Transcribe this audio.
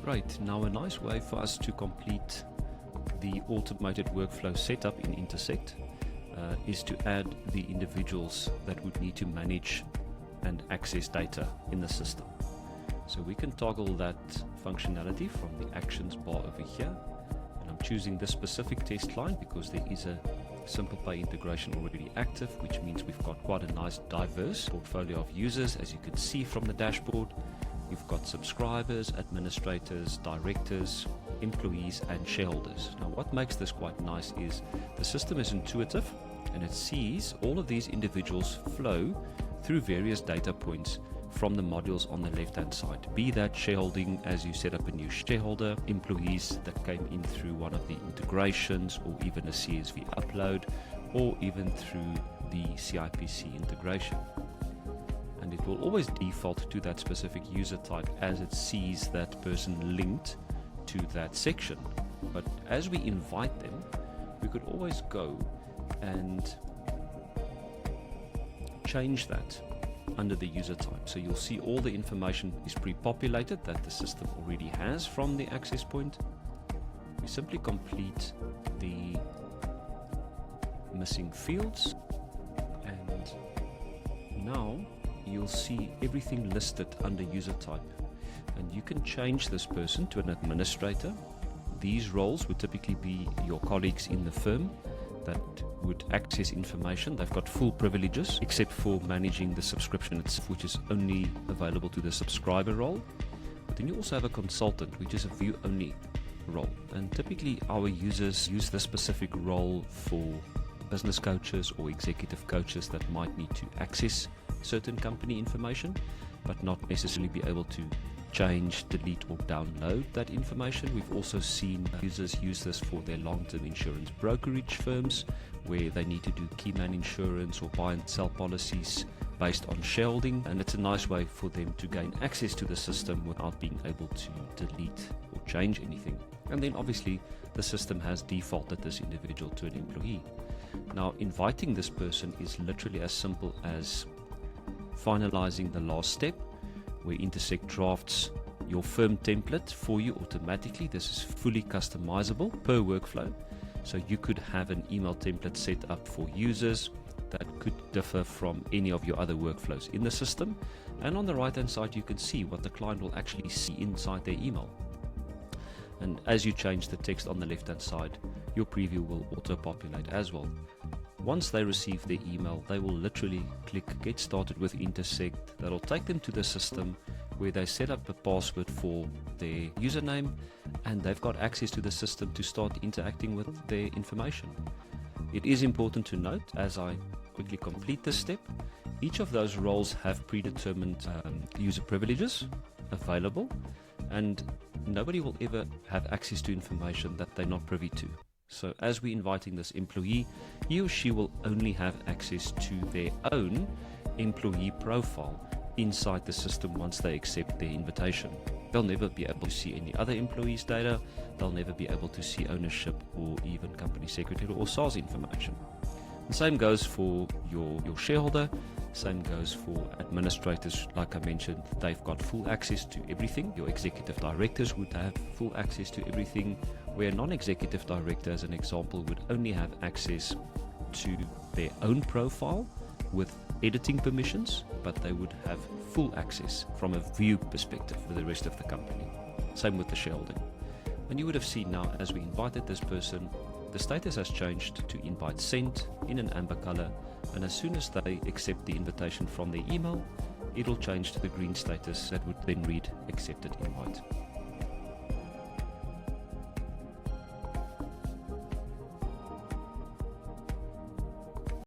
Right, now a nice way for us to complete the automated workflow setup in Intersect is to add the individuals that would need to manage and access data in the system. So we can toggle that functionality from the actions bar over here, and I'm choosing this specific test line because there is a Simple Pay integration already active, which means we've got quite a nice diverse portfolio of users. As you can see from the dashboard, we've got subscribers, administrators, directors, employees and shareholders. Now what makes this quite nice is the system is intuitive and it sees all of these individuals flow through various data points from the modules on the left hand side, be that shareholding as you set up a new shareholder, employees that came in through one of the integrations or even a CSV upload, or even through the CIPC integration. And it will always default to that specific user type as it sees that person linked to that section. But as we invite them, we could always go and change that under the user type. So you'll see all the information is pre-populated that the system already has from the access point. We simply complete the missing fields, and now you'll see everything listed under user type, and you can change this person to an administrator. These roles would typically be your colleagues in the firm that would access information. They've got full privileges except for managing the subscription itself, which is only available to the subscriber role. But then you also have a consultant, which is a view only role, and typically our users use this specific role for business coaches or executive coaches that might need to access certain company information but not necessarily be able to change, delete or download that information. We've also seen users use this for their long-term insurance brokerage firms where they need to do key man insurance or buy and sell policies based on shareholding, and it's a nice way for them to gain access to the system without being able to delete or change anything. And then obviously the system has defaulted this individual to an employee. Now inviting this person is literally as simple as finalizing the last step, where Intersect drafts your firm template for you automatically. This is fully customizable per workflow. So you could have an email template set up for users that could differ from any of your other workflows in the system. And on the right hand side, you can see what the client will actually see inside their email. And as you change the text on the left hand side, your preview will auto-populate as well. Once they receive their email, they will literally click Get Started with Intersect. That'll take them to the system where they set up a password for their username, and they've got access to the system to start interacting with their information. It is important to note, as I quickly complete this step, each of those roles have predetermined user privileges available, and nobody will ever have access to information that they're not privy to. So as we're inviting this employee, he or she will only have access to their own employee profile inside the system once they accept their invitation. They'll never be able to see any other employees' data. They'll never be able to see ownership or even company secretary or SARS information. The same goes for your shareholder. Same goes for administrators. Like I mentioned, they've got full access to everything. Your executive directors would have full access to everything, where a non-executive director, as an example, would only have access to their own profile with editing permissions, but they would have full access from a view perspective for the rest of the company. Same with the shareholding. And you would have seen now, as we invited this person, the status has changed to invite sent in an amber color, and as soon as they accept the invitation from their email, it'll change to the green status that would then read accepted invite.